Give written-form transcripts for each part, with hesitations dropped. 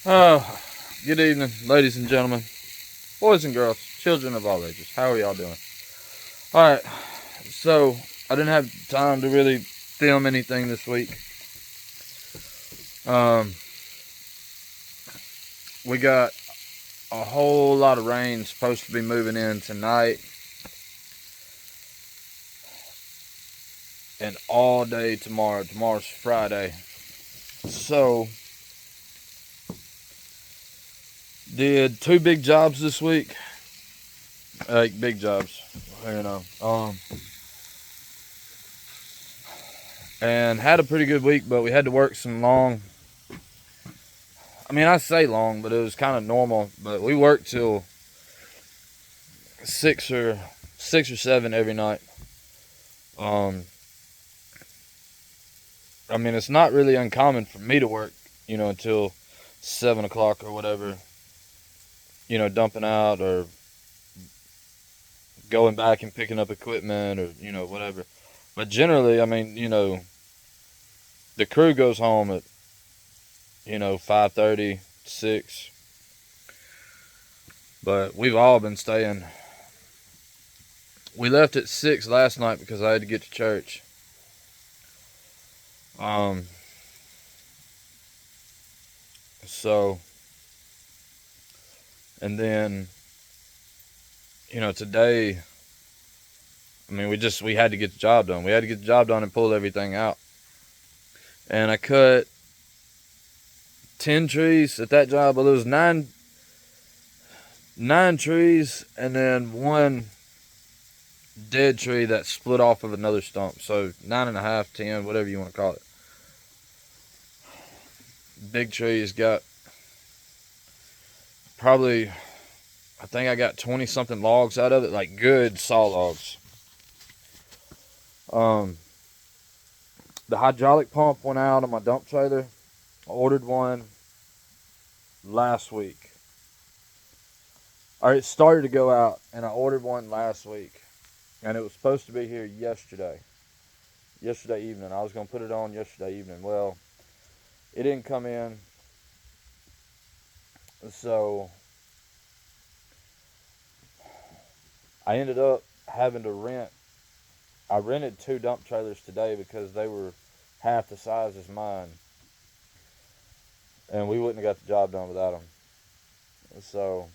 Good evening, ladies and gentlemen, boys and girls, children of all ages. How are y'all doing? Alright, so I didn't have time to really film anything this week. We got a whole lot of rain supposed to be moving in tonight and all day tomorrow. Tomorrow's Friday. So, did 2 big jobs this week. Like big jobs, and had a pretty good week, but we had to work some long. I say long, but it was kind of normal. But we worked till 6 or 7 every night. It's not really uncommon for me to work, until 7 o'clock or whatever. Dumping out or going back and picking up equipment or whatever. But generally, the crew goes home at 5:30, 6. But we've all been staying. We left at 6 last night because I had to get to church. And then, today, we had to get the job done. We had to get the job done and pull everything out. And I cut 10 trees at that job. Well, there was nine trees and then 1 dead tree that split off of another stump. So 9.5, 10, whatever you want to call it. Big trees got probably, I think I got 20 something logs out of it, like good saw logs. The hydraulic pump went out on my dump trailer. I ordered one last week. Or it started to go out, and I ordered one last week. And it was supposed to be here yesterday evening. I was going to put it on yesterday evening. Well, it didn't come in. So I ended up having to rent. I rented 2 dump trailers today because they were half the size as mine. And we wouldn't have got the job done without them. So,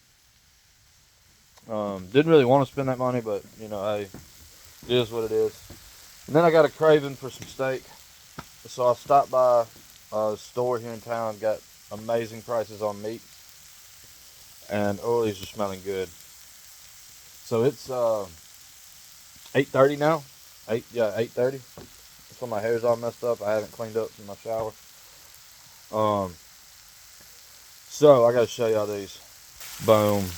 didn't really want to spend that money, but, hey, it is what it is. And then I got a craving for some steak. So I stopped by a store here in town, got amazing prices on meat. And, these are smelling good. So it's 8:30 now. 8:30. So my hair's all messed up. I haven't cleaned up from my shower. So I gotta show y'all these. Boom.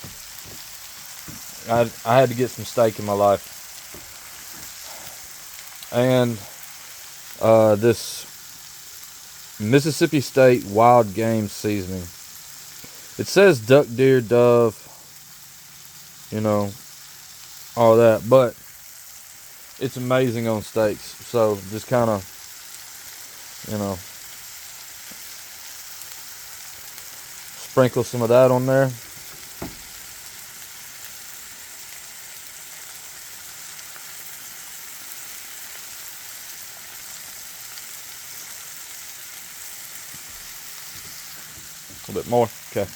I had to get some steak in my life. And this Mississippi State Wild Game Seasoning. It says duck, deer, dove, all that, but it's amazing on steaks. So just kind of, sprinkle some of that on there. A little bit more. Okay.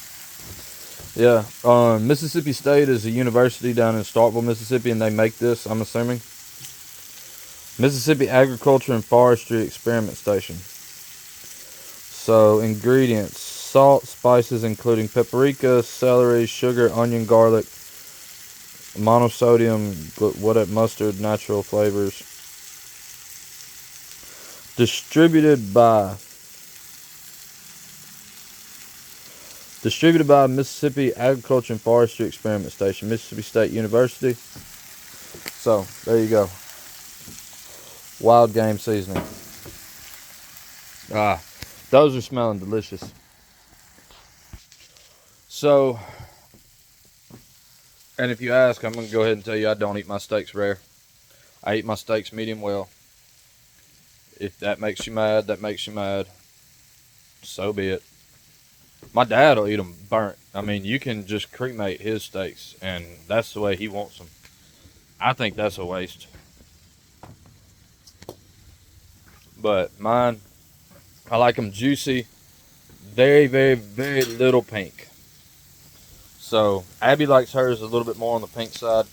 Yeah. Mississippi State is a university down in Starkville, Mississippi, and they make this, I'm assuming. Mississippi Agriculture and Forestry Experiment Station. So, ingredients: salt, spices including paprika, celery, sugar, onion, garlic, monosodium, mustard, natural flavors. Distributed by Mississippi Agriculture and Forestry Experiment Station, Mississippi State University. So, there you go. Wild Game Seasoning. Those are smelling delicious. So, and if you ask, I'm going to go ahead and tell you I don't eat my steaks rare. I eat my steaks medium well. If that makes you mad, that makes you mad. So be it. My dad will eat them burnt. I mean, you can just cremate his steaks, and that's the way he wants them. I think that's a waste. But mine, I like them juicy, very, very, very little pink. So Abby likes hers a little bit more on the pink side.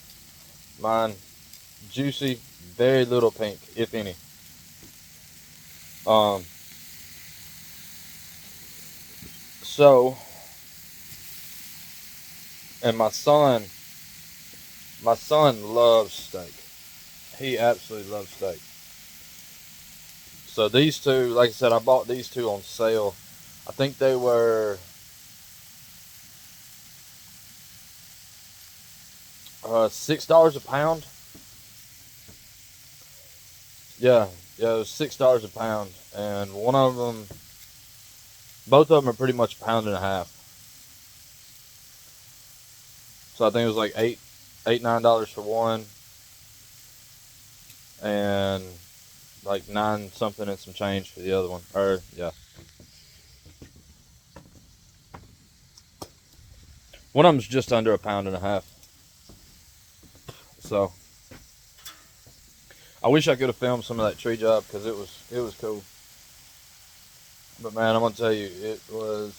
Mine, juicy, very little pink, if any. Um, so, and my son loves steak. He absolutely loves steak. So these two, like I said, I bought these two on sale. I think they were $6 a pound. Yeah, yeah, it was $6 a pound, and one of them, both of them are pretty much a pound and a half. So I think it was like $9 for one, and like 9 something and some change for the other one. Or yeah, one of them's just under a pound and a half. So I wish I could have filmed some of that tree job because it was cool. But man, I'm gonna tell you, it was.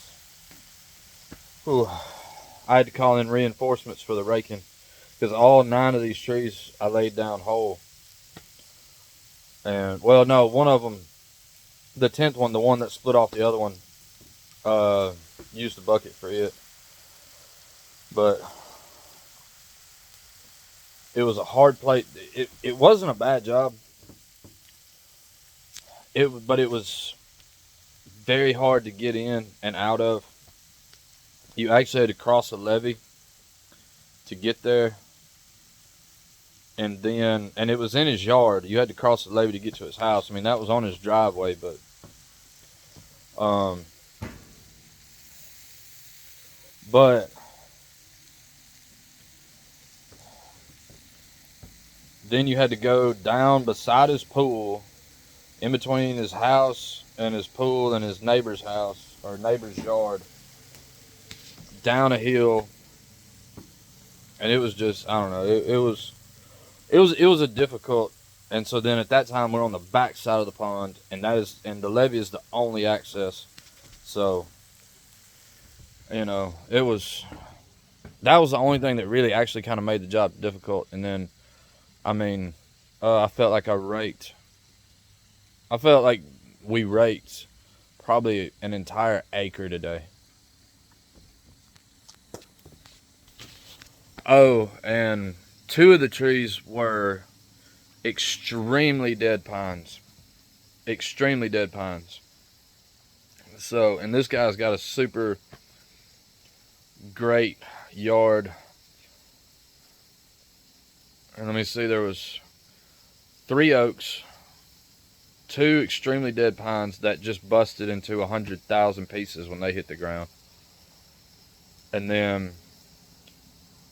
Whew, I had to call in reinforcements for the raking because all 9 of these trees I laid down whole. And well, no, one of them, the 10th one, the one that split off the other one, used the bucket for it. But it was a hard plate. It wasn't a bad job. But it was very hard to get in and out of. You actually had to cross a levee to get there. And it was in his yard. You had to cross the levee to get to his house. I mean, that was on his driveway, but then you had to go down beside his pool, in between his house and his pool and his neighbor's house or neighbor's yard, down a hill, and it was just, I don't know, it was a difficult. And so then at that time we're on the back side of the pond, and the levee is the only access. So that was the only thing that really actually kind of made the job difficult. And then I mean, I felt like we raked probably an entire acre today. Oh, and 2 of the trees were extremely dead pines. Extremely dead pines. So, and this guy's got a super great yard. And let me see, there was 3 oaks, 2 extremely dead pines that just busted into 100,000 pieces when they hit the ground. And then,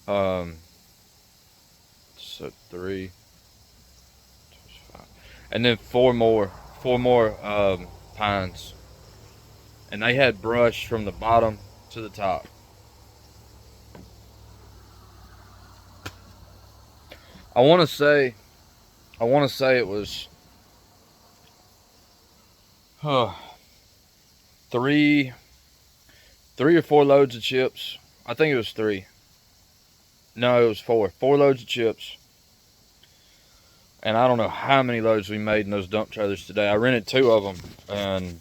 so 3, 5, and then 4 more pines. And they had brush from the bottom to the top. I want to say it was 3 or 4 loads of chips. I think it was 3. No, it was 4. 4 loads of chips. And I don't know how many loads we made in those dump trailers today. I rented 2 of them, and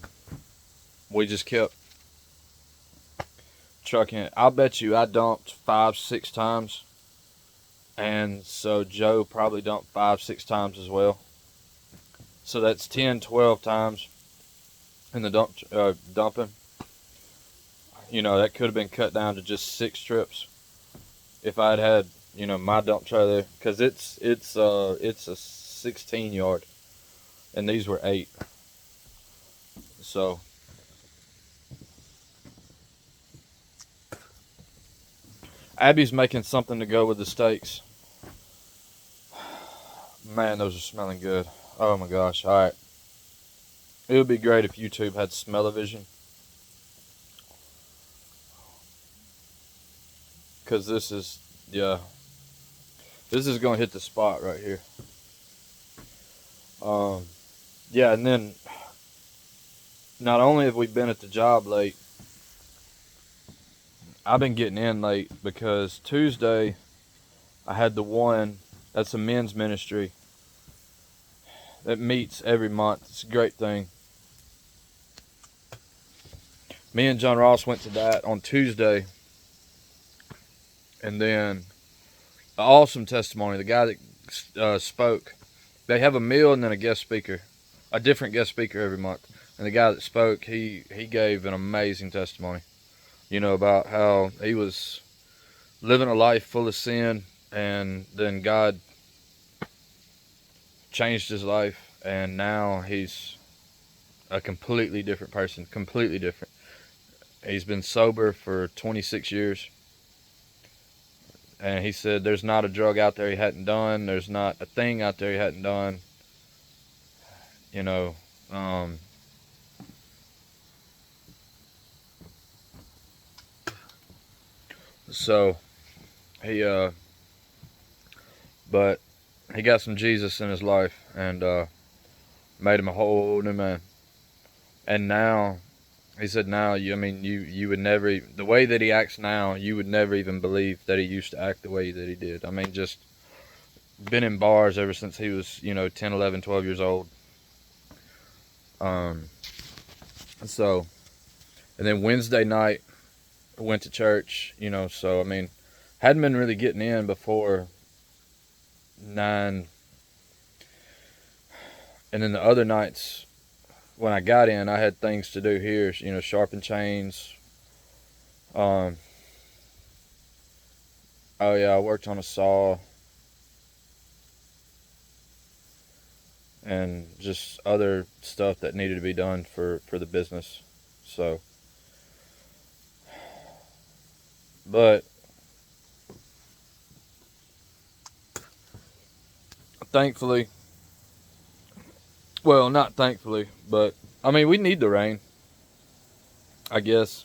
we just kept trucking it. I'll bet you I dumped 5, 6 times. And so Joe probably dumped 5, 6 times as well. So that's 10, 12 times in the dumping. That could have been cut down to just 6 trips if I'd had, my dump trailer, because it's a 16 yard, and these were 8. So Abby's making something to go with the steaks. Man, those are smelling good. Oh my gosh. All right. It would be great if YouTube had smell-o-vision. because this is, yeah, this is gonna hit the spot right here. Yeah, and then not only have we been at the job late, I've been getting in late because Tuesday I had the one that's a men's ministry that meets every month. It's a great thing. Me and John Ross went to that on Tuesday, and then an awesome testimony. The guy that spoke, they have a meal and then a guest speaker, a different guest speaker every month. And the guy that spoke, he gave an amazing testimony, you know, about how he was living a life full of sin, and then God changed his life, and now he's a completely different person, completely different. He's been sober for 26 years. And he said there's not a drug out there he hadn't done. There's not a thing out there he hadn't done. You know, so but he got some Jesus in his life, and made him a whole new man. And now, he said now, you would never, the way that he acts now, you would never even believe that he used to act the way that he did. I mean, just been in bars ever since he was, 10, 11, 12 years old. So, and then Wednesday night, I went to church, so, I mean, hadn't been really getting in before 9. And then the other nights, when I got in, I had things to do here, sharpen chains. Oh yeah, I worked on a saw. And just other stuff that needed to be done for the business. So, but thankfully, well, not thankfully, but I mean, we need the rain, I guess.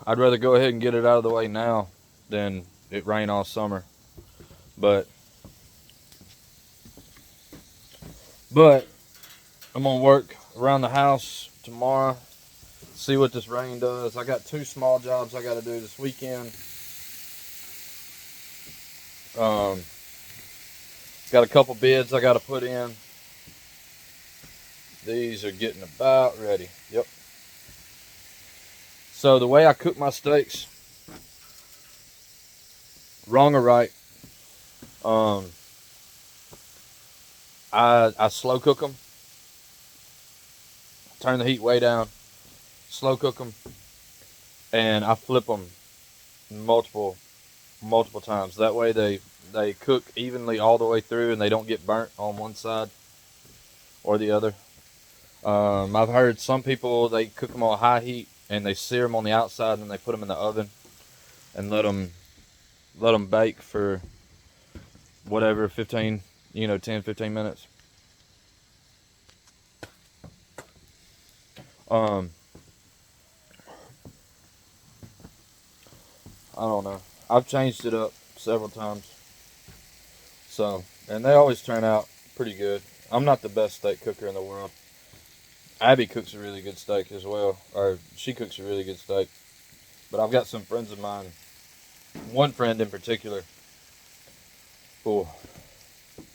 I'd rather go ahead and get it out of the way now than it rain all summer. But I'm gonna work around the house tomorrow, see what this rain does. I got 2 small jobs I gotta do this weekend. Got a couple bids I gotta put in. These are getting about ready. Yep. So the way I cook my steaks, wrong or right, I slow cook them. Turn the heat way down. Slow cook them, and I flip them multiple times. That way they cook evenly all the way through, and they don't get burnt on one side or the other. I've heard some people, they cook them on high heat and they sear them on the outside, and then they put them in the oven and let them bake for whatever, 10, 15 minutes. I don't know. I've changed it up several times. So, and they always turn out pretty good. I'm not the best steak cooker in the world. Abby cooks a really good steak as well, or she cooks a really good steak. But I've got some friends of mine, one friend in particular,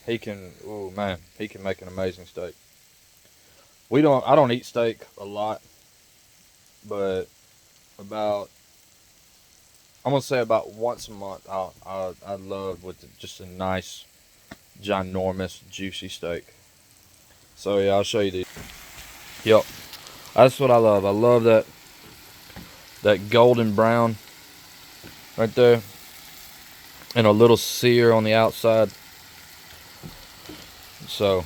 he can make an amazing steak. I don't eat steak a lot, but I'm gonna say about once a month, I love with just a nice, ginormous, juicy steak. So yeah, I'll show you these. Yep, that's what I love. I love that golden brown right there, and a little sear on the outside. So,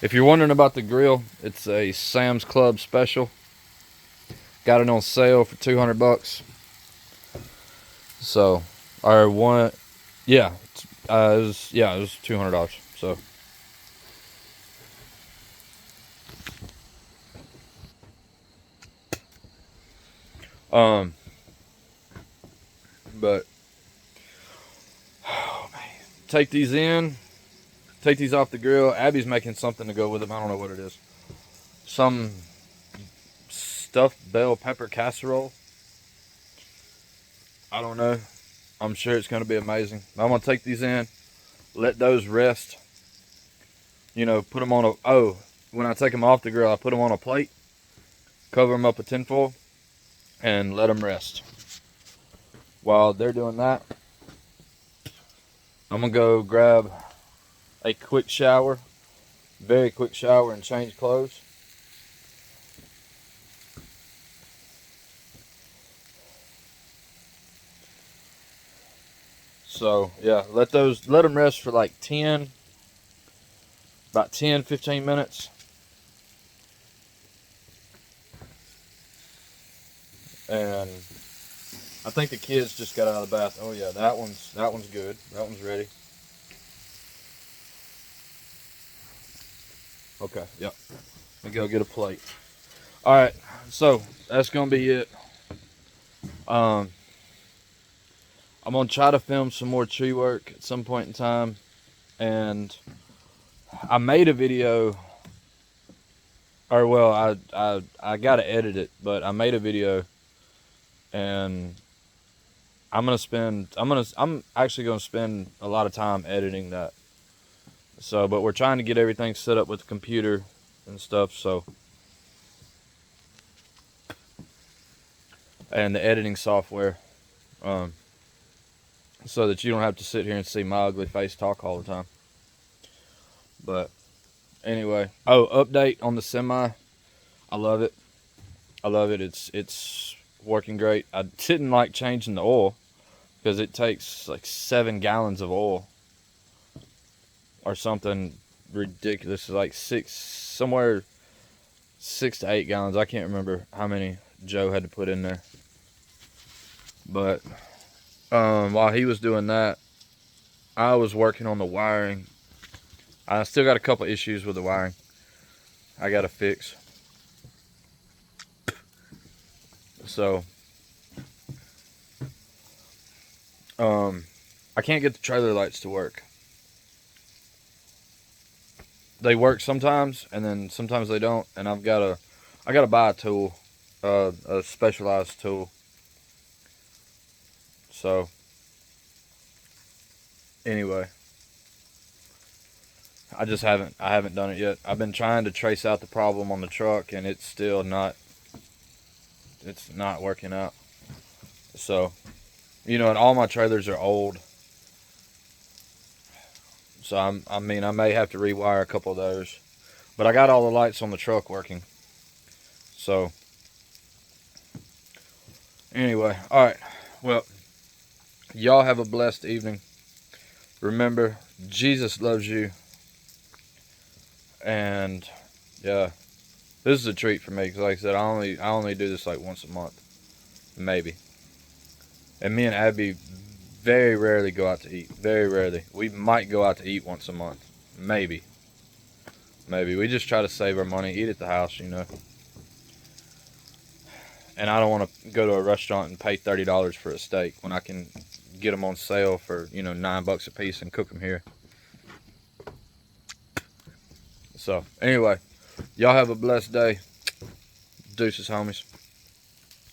if you're wondering about the grill, it's a Sam's Club special. Got it on sale for $200. So, or one, yeah, it was $200. So, Um, but oh man, take these in, take these off the grill. Abby's making something to go with them. I don't know what it is. Some stuffed bell pepper casserole. I don't know. I'm sure it's going to be amazing. I'm going to take these in, let those rest. You know, put them on a, oh, when I take them off the grill, I put them on a plate, cover them up with tinfoil, and let them rest. While they're doing that, I'm going to go grab a quick shower, very quick shower, and change clothes. So, yeah, let them rest for like about 10, 15 minutes. And I think the kids just got out of the bath. Oh yeah, that one's good. That one's ready. Okay, yep. Let me go get a plate. All right, so that's gonna be it. I'm gonna try to film some more tree work at some point in time, and I made a video, or well, I gotta edit it, but I made a video, and I'm actually gonna spend a lot of time editing that. So, but we're trying to get everything set up with the computer and stuff, so. And the editing software, so that you don't have to sit here and see my ugly face talk all the time. But anyway, oh, update on the semi. I love it. I love it. It's working great. I didn't like changing the oil because it takes like 7 gallons of oil or something ridiculous. Like 6 to 8 gallons. I can't remember how many Joe had to put in there. But while he was doing that, I was working on the wiring. I still got a couple issues with the wiring I gotta fix. So, I can't get the trailer lights to work. They work sometimes, and then sometimes they don't. And I gotta buy a tool, a specialized tool. So, anyway, I haven't done it yet. I've been trying to trace out the problem on the truck, and it's still not working out. So, you know, and all my trailers are old. So I mean, I may have to rewire a couple of those. But I got all the lights on the truck working. So, anyway, all right. Well, y'all have a blessed evening. Remember, Jesus loves you. And yeah, this is a treat for me because, like I said, I only do this like once a month, maybe. And me and Abby very rarely go out to eat. Very rarely. We might go out to eat once a month, maybe. Maybe we just try to save our money, eat at the house, you know. And I don't want to go to a restaurant and pay $30 for a steak when I can get them on sale for, you know, $9 a piece and cook them here. So, anyway, y'all have a blessed day. Deuces, homies.